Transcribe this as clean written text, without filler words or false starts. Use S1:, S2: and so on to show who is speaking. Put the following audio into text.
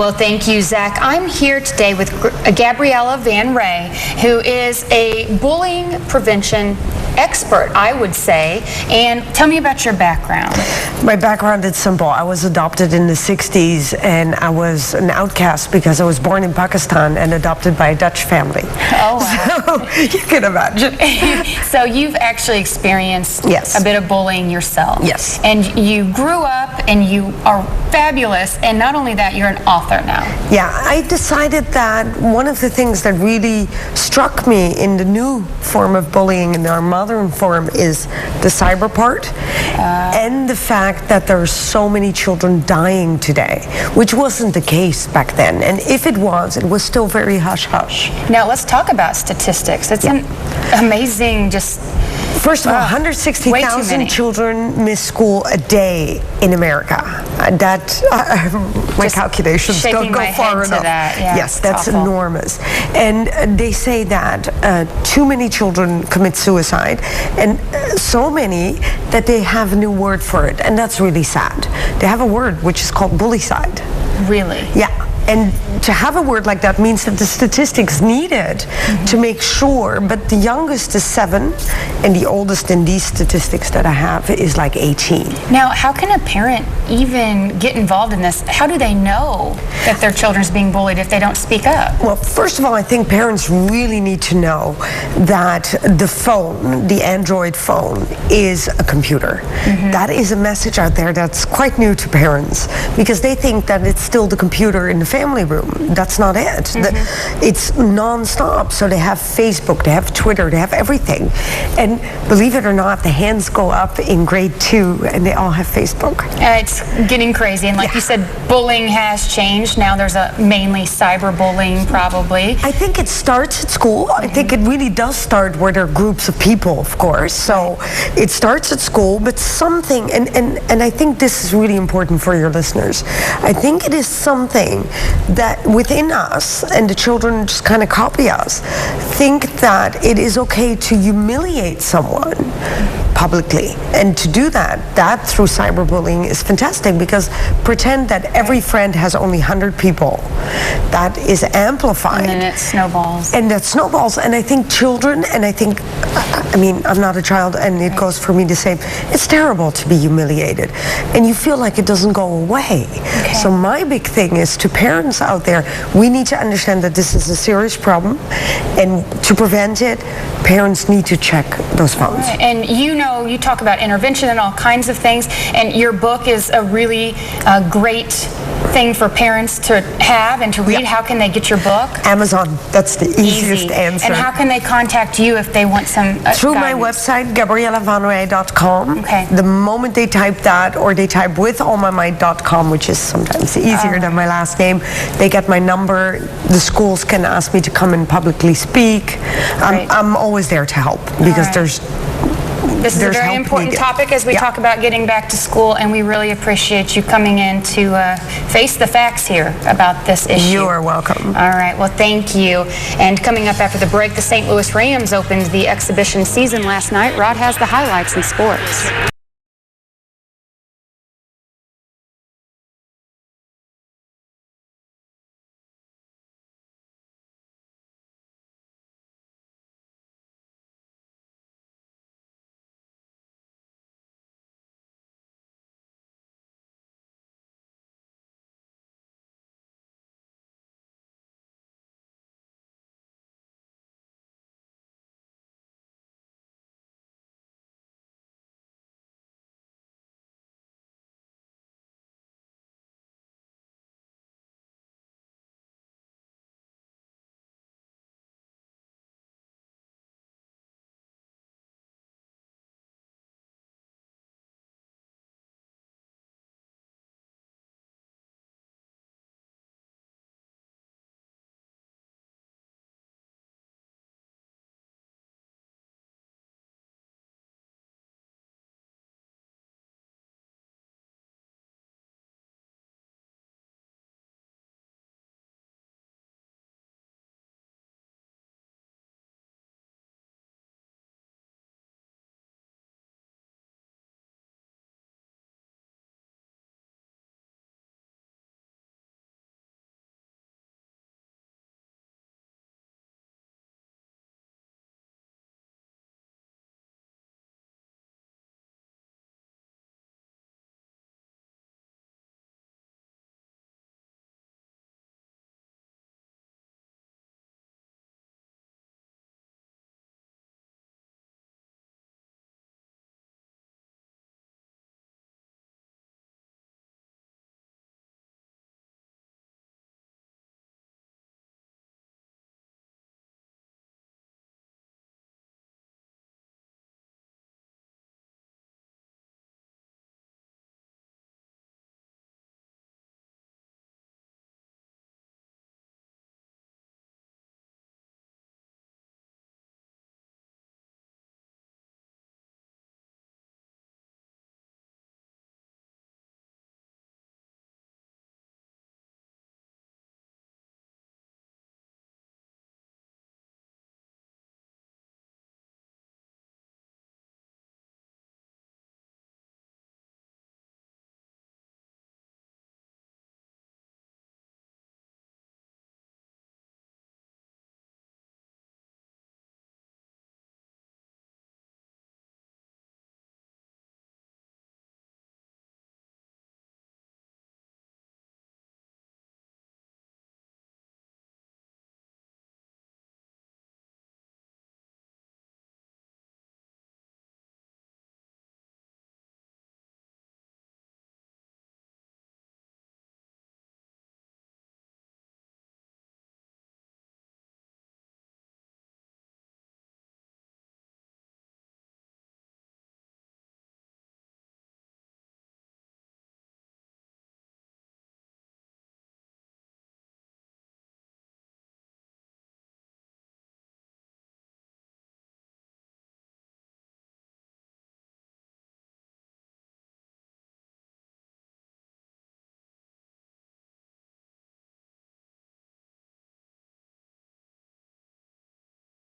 S1: Well, thank you, Zach. I'm here today with Gabriella van Rij, who is a bullying prevention expert, I would say. And tell me about your background.
S2: My background is simple. I was adopted in the 60s, and I was an outcast because I was born in Pakistan and adopted by a Dutch family.
S1: Oh, wow.
S2: So you can imagine.
S1: So you've actually experienced a bit of bullying yourself.
S2: Yes.
S1: And you grew up and you are fabulous. And not only that, you're an author now.
S2: Yeah, I decided that one of the things that really struck me in the new form of bullying, in our modern form, is the cyber part and the fact that there are so many children dying today, which wasn't the case back then. And if it was still very hush-hush.
S1: Now let's talk about statistics. It's an amazing,
S2: First of all, 160,000 children miss school a day in America. My calculations don't go far enough.
S1: Yeah,
S2: yes, that's enormous. And they say that too many children commit suicide, and so many that they have a new word for it, and that's really sad. They have a word which is called bullycide.
S1: Really?
S2: Yeah. And to have a word like that means that the statistics needed to make sure, but the youngest is 7, and the oldest in these statistics that I have is like 18.
S1: Now, how can a parent even get involved in this? How do they know that their children's being bullied if they don't speak up?
S2: Well, first of all, I think parents really need to know that the phone, the Android phone, is a computer. That is a message out there that's quite new to parents, because they think that it's still the computer in the family room. That's not it. It's non-stop. So they have Facebook, they have Twitter, they have everything. And believe it or not, the hands go up in grade 2 and they all have Facebook.
S1: It's getting crazy. And like you said, bullying has changed. Now there's mainly cyberbullying, probably.
S2: I think it starts at school. I think it really does start where there are groups of people, of course. So it starts at school, but something, and I think this is really important for your listeners. I think it is something that within us, and the children just kind of copy us, think that it is okay to humiliate someone publicly. And to do that through cyberbullying is fantastic, because pretend that every friend has only 100 people. That is amplified.
S1: And then it snowballs.
S2: And that snowballs. And I think children, and I mean, I'm not a child, and it goes for me to say, it's terrible to be humiliated. And you feel like it doesn't go away. So my big thing is to parents out there, we need to understand that this is a serious problem, and to prevent it, parents need to check those phones.
S1: And you talk about intervention and all kinds of things, and your book is a really great thing for parents to have and to read. How can they get your book?
S2: Amazon. That's the easiest answer.
S1: And how can they contact you if they want some
S2: Through
S1: guidance?
S2: my website, GabriellaVanRij.com. The moment they type that, or they type withallmymight.com, which is sometimes easier than my last name, they get my number. The schools can ask me to come and publicly speak. I'm always there to help, because
S1: this is a very important topic as we talk about getting back to school, and we really appreciate you coming in to face the facts here about this issue.
S2: You are welcome.
S1: All right, well, thank you. And coming up after the break, the St. Louis Rams opened the exhibition season last night. Rod has the highlights in sports.